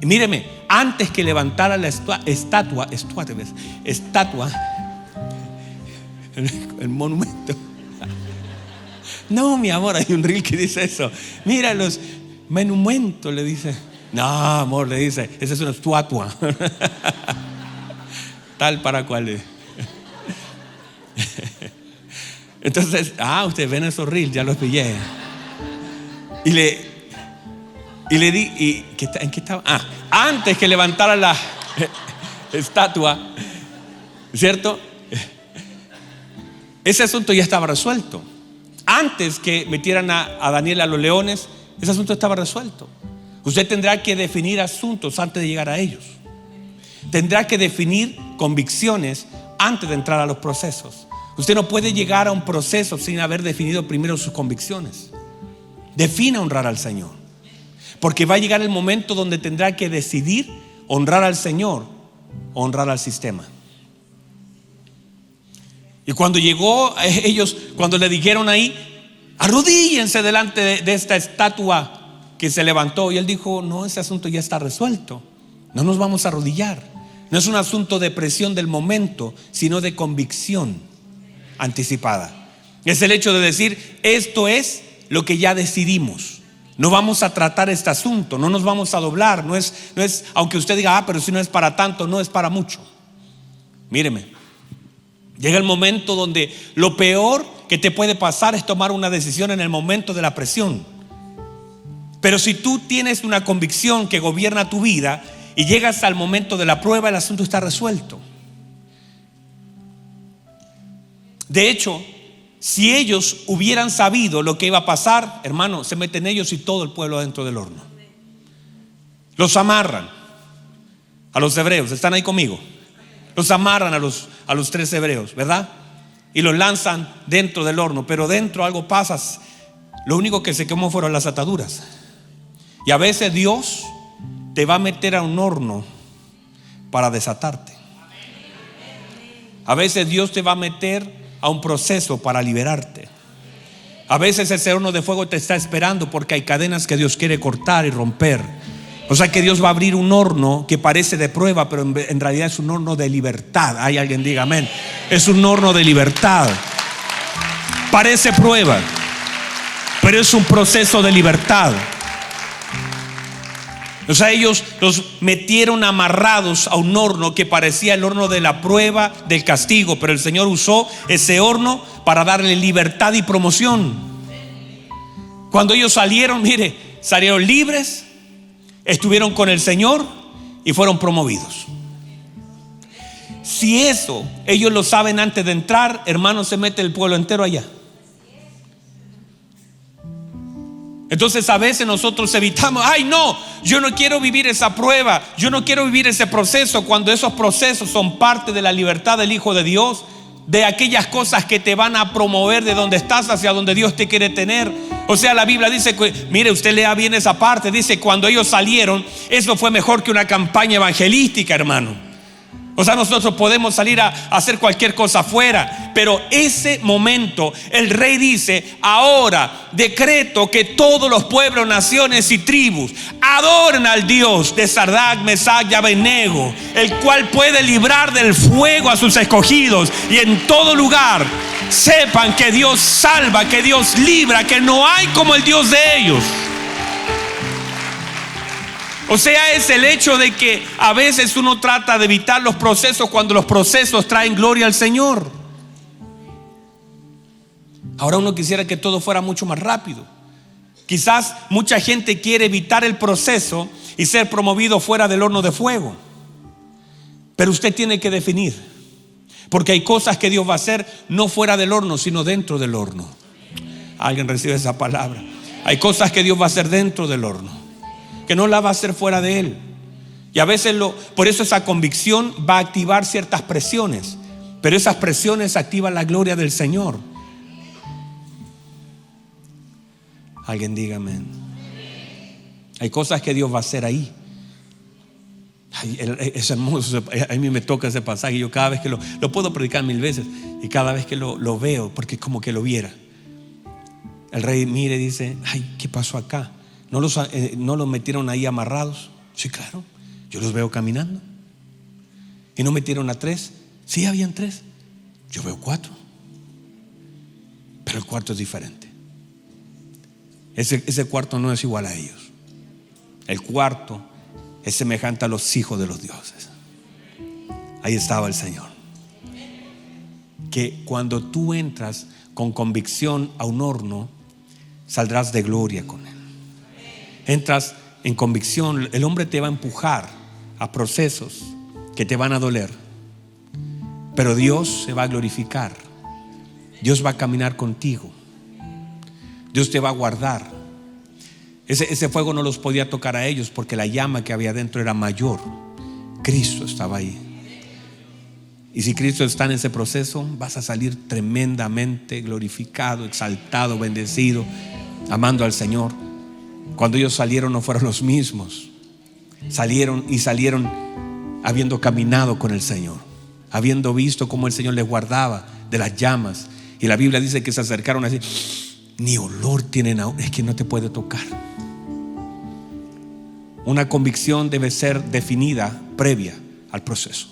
Y míreme, antes que levantara la estatua, el monumento. No, mi amor, hay un reel que dice eso. Mira los monumentos, le dice. No, amor, le dice, esa es una estatua. Tal para cual es. Entonces, ustedes ven esos reels, ya los pillé. Y le di, ¿en qué estaba? Antes que levantara la estatua, ¿cierto? Ese asunto ya estaba resuelto. Antes que metieran a Daniel a los leones, ese asunto estaba resuelto. Usted tendrá que definir asuntos antes de llegar a ellos. Tendrá que definir convicciones antes de entrar a los procesos. Usted no puede llegar a un proceso sin haber definido primero sus convicciones. Defina honrar al Señor, porque va a llegar el momento donde tendrá que decidir honrar al Señor o honrar al sistema. Y cuando llegó ellos, cuando le dijeron ahí: arrodíllense delante de esta estatua que se levantó, y él dijo: no, ese asunto ya está resuelto, no nos vamos a arrodillar. No es un asunto de presión del momento, sino de convicción anticipada. Es el hecho de decir: esto es lo que ya decidimos, no vamos a tratar este asunto, no nos vamos a doblar. No es aunque usted diga: pero si no es para tanto, no es para mucho. Míreme, llega el momento donde lo peor que te puede pasar es tomar una decisión en el momento de la presión. Pero si tú tienes una convicción que gobierna tu vida y llegas al momento de la prueba, el asunto está resuelto. De hecho, si ellos hubieran sabido lo que iba a pasar, hermano, se meten ellos y todo el pueblo dentro del horno. Los amarran a los hebreos, ¿están ahí conmigo? Los amarran a los 3 hebreos, ¿verdad? Y los lanzan dentro del horno, pero dentro algo pasa. Lo único que se quemó fueron las ataduras. Y a veces Dios te va a meter a un horno para desatarte. A veces Dios te va a meter a un proceso para liberarte. A veces ese horno de fuego te está esperando porque hay cadenas que Dios quiere cortar y romper. O sea que Dios va a abrir un horno que parece de prueba, pero en realidad es un horno de libertad. Hay alguien diga amén. Es un horno de libertad. Parece prueba, pero es un proceso de libertad. O sea, ellos los metieron amarrados a un horno que parecía el horno de la prueba, del castigo, pero el Señor usó ese horno para darle libertad y promoción. Cuando ellos salieron, mire, salieron libres, estuvieron con el Señor y fueron promovidos. Si eso ellos lo saben antes de entrar, hermano, se mete el pueblo entero allá. Entonces a veces nosotros evitamos, ay no, yo no quiero vivir esa prueba, yo no quiero vivir ese proceso, cuando esos procesos son parte de la libertad del Hijo de Dios, de aquellas cosas que te van a promover de donde estás hacia donde Dios te quiere tener. O sea, la Biblia dice que, mire, usted lea bien esa parte, dice cuando ellos salieron, eso fue mejor que una campaña evangelística, hermano. O sea, nosotros podemos salir a hacer cualquier cosa afuera, pero ese momento el rey dice, ahora decreto que todos los pueblos, naciones y tribus adoren al Dios de Sadrach, Mesach y Abednego, el cual puede librar del fuego a sus escogidos, y en todo lugar sepan que Dios salva, que Dios libra, que no hay como el Dios de ellos. O sea, es el hecho de que a veces uno trata de evitar los procesos cuando los procesos traen gloria al Señor. Ahora uno quisiera que todo fuera mucho más rápido. Quizás mucha gente quiere evitar el proceso y ser promovido fuera del horno de fuego. Pero usted tiene que definir, porque hay cosas que Dios va a hacer no fuera del horno, sino dentro del horno. Alguien recibe esa palabra. Hay cosas que Dios va a hacer dentro del horno, que no la va a hacer fuera de él. Y a veces por eso esa convicción va a activar ciertas presiones, pero esas presiones activan la gloria del Señor. Alguien diga amén. Hay cosas que Dios va a hacer ahí. Ay, es hermoso. A mí me toca ese pasaje. Yo cada vez que lo puedo predicar 1000 veces, y cada vez que lo veo, porque es como que lo viera. El rey mire y dice, ay, ¿qué pasó acá? ¿No los metieron ahí amarrados? Sí, claro, yo los veo caminando. ¿Y no metieron a 3? Sí, habían 3. Yo veo 4. Pero el cuarto es diferente. Ese cuarto no es igual a ellos. El cuarto es semejante a los hijos de los dioses. Ahí estaba el Señor. Que cuando tú entras con convicción a un horno, saldrás de gloria con él. Entras en convicción, el hombre te va a empujar a procesos que te van a doler, pero Dios se va a glorificar. Dios va a caminar contigo. Dios te va a guardar. Ese fuego no los podía tocar a ellos porque la llama que había dentro era mayor. Cristo estaba ahí. Y si Cristo está en ese proceso, vas a salir tremendamente glorificado, exaltado, bendecido, amando al Señor. Cuando ellos salieron no fueron los mismos. Salieron habiendo caminado con el Señor, habiendo visto cómo el Señor les guardaba de las llamas. Y la Biblia dice que se acercaron así, ni olor tienen aún. Es que no te puede tocar. Una convicción debe ser definida previa al proceso.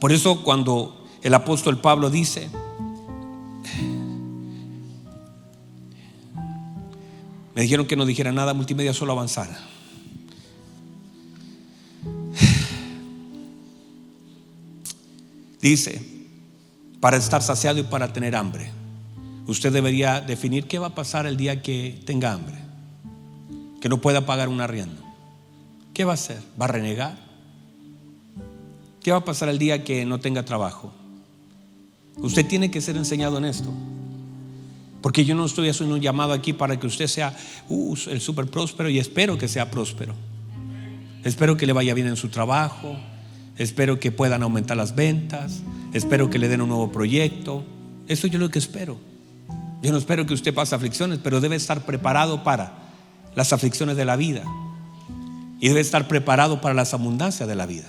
Por eso cuando el apóstol Pablo dice, me dijeron que no dijera nada, multimedia, solo avanzara. Dice, para estar saciado y para tener hambre, usted debería definir qué va a pasar el día que tenga hambre, que no pueda pagar un arriendo. ¿Qué va a hacer? ¿Va a renegar? ¿Qué va a pasar el día que no tenga trabajo? Usted tiene que ser enseñado en esto. Porque yo no estoy haciendo un llamado aquí para que usted sea el súper próspero, y espero que sea próspero. Espero que le vaya bien en su trabajo. Espero que puedan aumentar las ventas. Espero que le den un nuevo proyecto. Eso yo es lo que espero. Yo no espero que usted pase aflicciones, pero debe estar preparado para las aflicciones de la vida. Y debe estar preparado para las abundancias de la vida.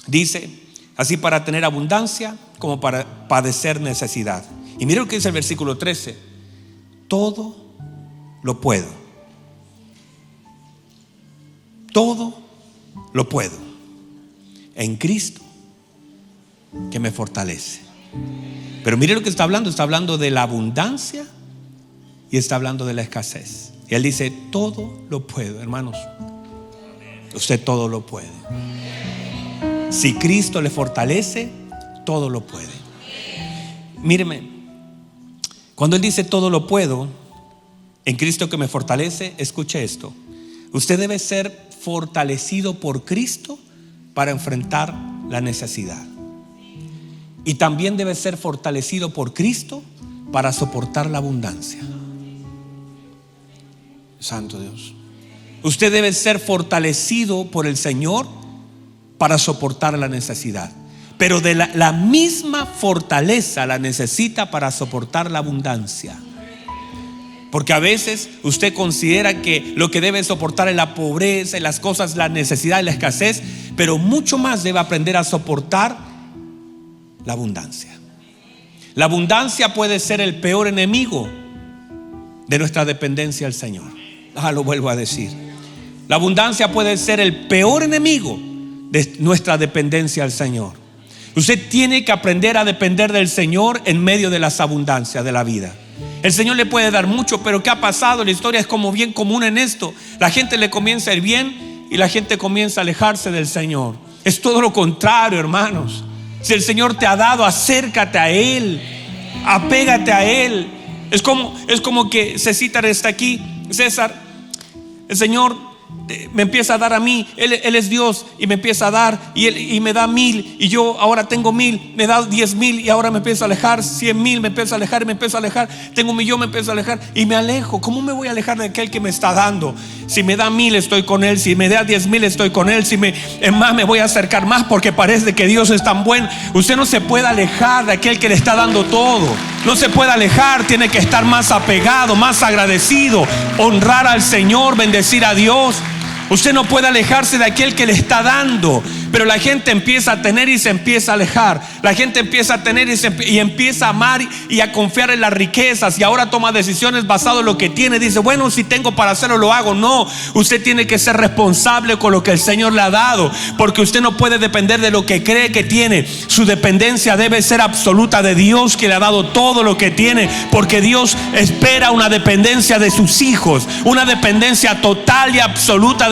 Dice, así para tener abundancia como para padecer necesidad. Y mira lo que dice el versículo 13. Todo lo puedo. Todo lo puedo en Cristo que me fortalece. Pero mire lo que está hablando de la abundancia y está hablando de la escasez. Y él dice, todo lo puedo, hermanos. Usted todo lo puede. Si Cristo le fortalece, todo lo puede. Míreme, cuando él dice todo lo puedo en Cristo que me fortalece, escuche esto. Usted debe ser fortalecido por Cristo para enfrentar la necesidad. Y también debe ser fortalecido por Cristo para soportar la abundancia. Santo Dios. Usted debe ser fortalecido por el Señor para soportar la necesidad. Pero de la misma fortaleza la necesita para soportar la abundancia. Porque a veces usted considera que lo que debe soportar es la pobreza y las cosas, la necesidad y la escasez, pero mucho más debe aprender a soportar la abundancia. La abundancia puede ser el peor enemigo de nuestra dependencia al Señor. Lo vuelvo a decir. La abundancia puede ser el peor enemigo de nuestra dependencia al Señor. Usted tiene que aprender a depender del Señor en medio de las abundancias de la vida. El Señor le puede dar mucho, pero ¿qué ha pasado? La historia es como bien común en esto. La gente le comienza a ir bien y la gente comienza a alejarse del Señor. Es todo lo contrario, hermanos. Si el Señor te ha dado, acércate a Él, apégate a Él. Es como que César está aquí. César, el Señor me empieza a dar a mí. Él es Dios y me empieza a dar y me da 1000 y yo ahora tengo 1000, me da 10,000 y ahora me empiezo a alejar. 100,000 me empiezo a alejar y me empiezo a alejar. Tengo 1,000,000, me empiezo a alejar y me alejo. ¿Cómo me voy a alejar de aquel que me está dando? Si me da 1000 estoy con Él, si me da 10,000 estoy con Él. Es más, me voy a acercar más porque parece que Dios es tan bueno. Usted no se puede alejar de aquel que le está dando todo. No se puede alejar, tiene que estar más apegado, más agradecido, honrar al Señor, bendecir a Dios. Usted no puede alejarse de aquel que le está dando. Pero la gente empieza a tener y se empieza a alejar. La gente empieza a tener y empieza a amar y a confiar en las riquezas. Y ahora toma decisiones basadas en lo que tiene. Dice, bueno, si tengo para hacerlo, lo hago. No, usted tiene que ser responsable con lo que el Señor le ha dado. Porque usted no puede depender de lo que cree que tiene. Su dependencia debe ser absoluta de Dios, que le ha dado todo lo que tiene. Porque Dios espera una dependencia de sus hijos. Una dependencia total y absoluta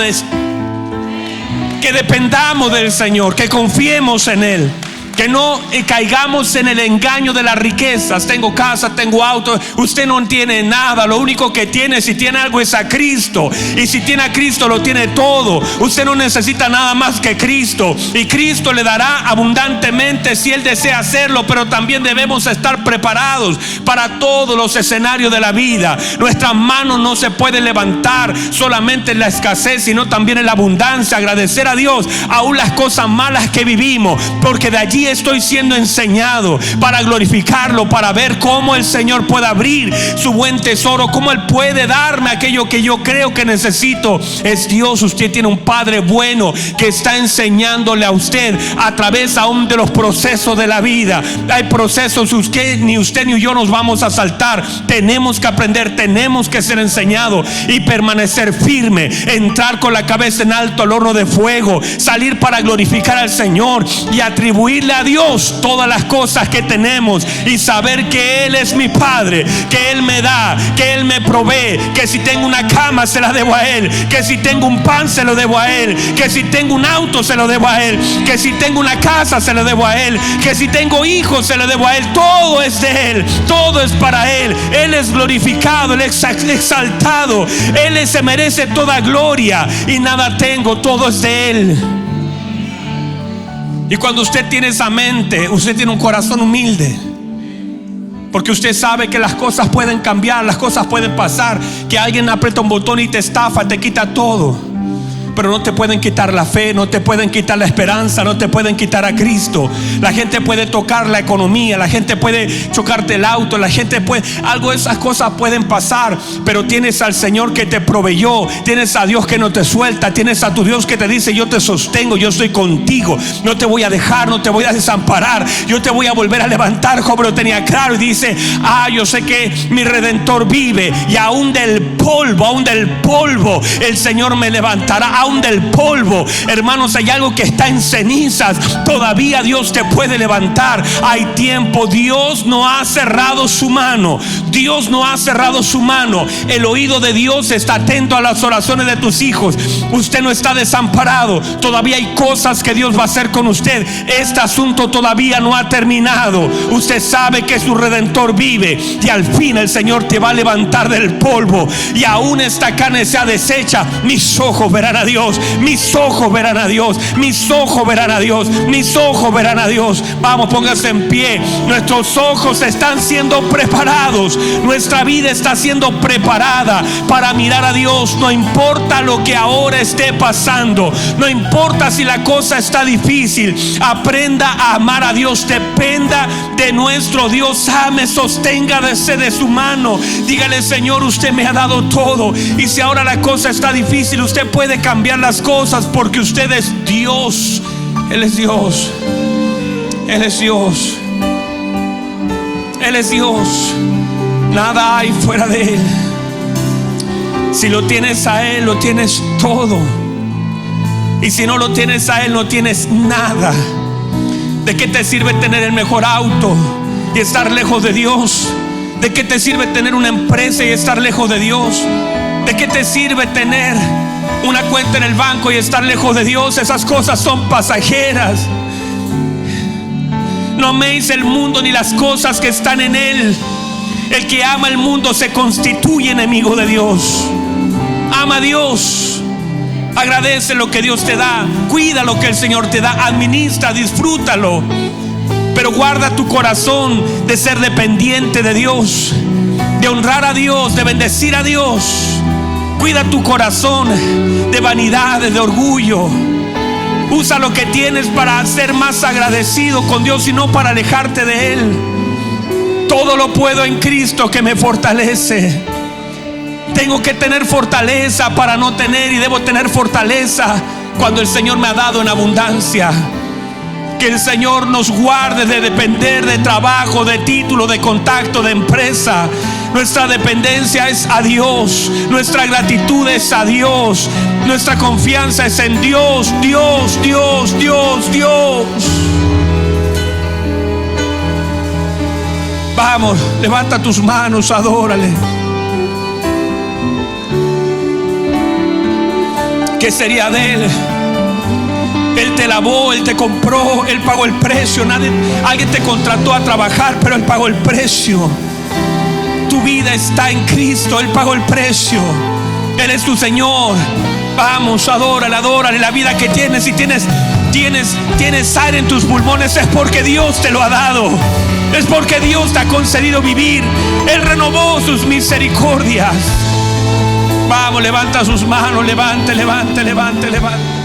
que dependamos del Señor, que confiemos en Él, que no caigamos en el engaño de las riquezas. Tengo casa, tengo auto. Usted no tiene nada. Lo único que tiene, si tiene algo, es a Cristo. Y si tiene a Cristo, lo tiene todo. Usted no necesita nada más que Cristo. Y Cristo le dará abundantemente si Él desea hacerlo. Pero también debemos estar preparados para todos los escenarios de la vida. Nuestras manos no se pueden levantar solamente en la escasez, sino también en la abundancia. Agradecer a Dios aún las cosas malas que vivimos, porque de allí estoy siendo enseñado para glorificarlo, para ver cómo el Señor puede abrir su buen tesoro, cómo Él puede darme aquello que yo creo que necesito. Es Dios. Usted tiene un Padre bueno que está enseñándole a usted a través aún de los procesos de la vida. Hay procesos que ni usted ni yo nos vamos a saltar. Tenemos que aprender, tenemos que ser enseñados y permanecer firme, entrar con la cabeza en alto al horno de fuego, salir para glorificar al Señor y atribuirle a Dios todas las cosas que tenemos y saber que Él es mi Padre, que Él me da, que Él me provee, que si tengo una cama se la debo a Él, que si tengo un pan se lo debo a Él, que si tengo un auto se lo debo a Él, que si tengo una casa se lo debo a Él, que si tengo hijos se lo debo a Él. Todo es de Él, todo es para Él. Él es glorificado, Él es exaltado, Él se merece toda gloria y nada tengo, todo es de Él. Y cuando usted tiene esa mente, usted tiene un corazón humilde. Porque usted sabe que las cosas pueden cambiar, las cosas pueden pasar, que alguien aprieta un botón y te estafa, te quita todo. Pero no te pueden quitar la fe, no te pueden quitar la esperanza, no te pueden quitar a Cristo. La gente puede tocar la economía, la gente puede chocarte el auto, la gente puede, algo de esas cosas pueden pasar. Pero tienes al Señor que te proveyó, tienes a Dios que no te suelta, tienes a tu Dios que te dice: yo te sostengo, yo estoy contigo, no te voy a dejar, no te voy a desamparar, yo te voy a volver a levantar. Job lo tenía claro y dice: yo sé que mi Redentor vive, y aún del polvo el Señor me levantará. Aún del polvo, hermanos, hay algo que está en cenizas, todavía Dios te puede levantar. Hay tiempo. Dios no ha cerrado su mano. Dios no ha cerrado su mano. El oído de Dios está atento a las oraciones de tus hijos. Usted no está desamparado. Todavía hay cosas que Dios va a hacer con usted. Este asunto todavía no ha terminado. Usted sabe que su Redentor vive, y al fin el Señor te va a levantar del polvo. Y aún esta carne sea deshecha, mis ojos verán a Dios. Mis ojos verán a Dios. Mis ojos verán a Dios. Mis ojos verán a Dios. Vamos, póngase en pie. Nuestros ojos están siendo preparados. Nuestra vida está siendo preparada para mirar a Dios. No importa lo que ahora esté pasando. No importa si la cosa está difícil. Aprenda a amar a Dios. Dependa de nuestro Dios. Ame, sosténgase de su mano. Dígale: Señor, usted me ha dado todo. Y si ahora la cosa está difícil, usted puede cambiar las cosas, porque usted es Dios. Él es Dios. Él es Dios. Él es Dios. Nada hay fuera de Él. Si lo tienes a Él, lo tienes todo. Y si no lo tienes a Él, no tienes nada. ¿De qué te sirve tener el mejor auto y estar lejos de Dios? ¿De qué te sirve tener una empresa y estar lejos de Dios? ¿De qué te sirve tener una cuenta en el banco y estar lejos de Dios? Esas cosas son pasajeras. No améis el mundo ni las cosas que están en él. El que ama el mundo se constituye enemigo de Dios. Ama a Dios. Agradece lo que Dios te da. Cuida lo que el Señor te da. Administra, disfrútalo. Pero guarda tu corazón de ser dependiente de Dios, de honrar a Dios, de bendecir a Dios. Cuida tu corazón de vanidades, de orgullo. Usa lo que tienes para ser más agradecido con Dios y no para alejarte de Él. Todo lo puedo en Cristo que me fortalece. Tengo que tener fortaleza para no tener, y debo tener fortaleza cuando el Señor me ha dado en abundancia. Que el Señor nos guarde de depender de trabajo, de título, de contacto, de empresa. Nuestra dependencia es a Dios. Nuestra gratitud es a Dios. Nuestra confianza es en Dios. Dios, Dios, Dios, Dios. Vamos, levanta tus manos, adórale. ¿Qué sería de Él? Él te lavó, Él te compró, Él pagó el precio. Alguien te contrató a trabajar, pero Él pagó el precio. Tu vida está en Cristo, Él pagó el precio. Él es tu Señor. Vamos, adórale, adórale. La vida que tienes, si tienes aire en tus pulmones, es porque Dios te lo ha dado. Es porque Dios te ha concedido vivir. Él renovó sus misericordias. Vamos, levanta sus manos, levante, levante, levante, levante.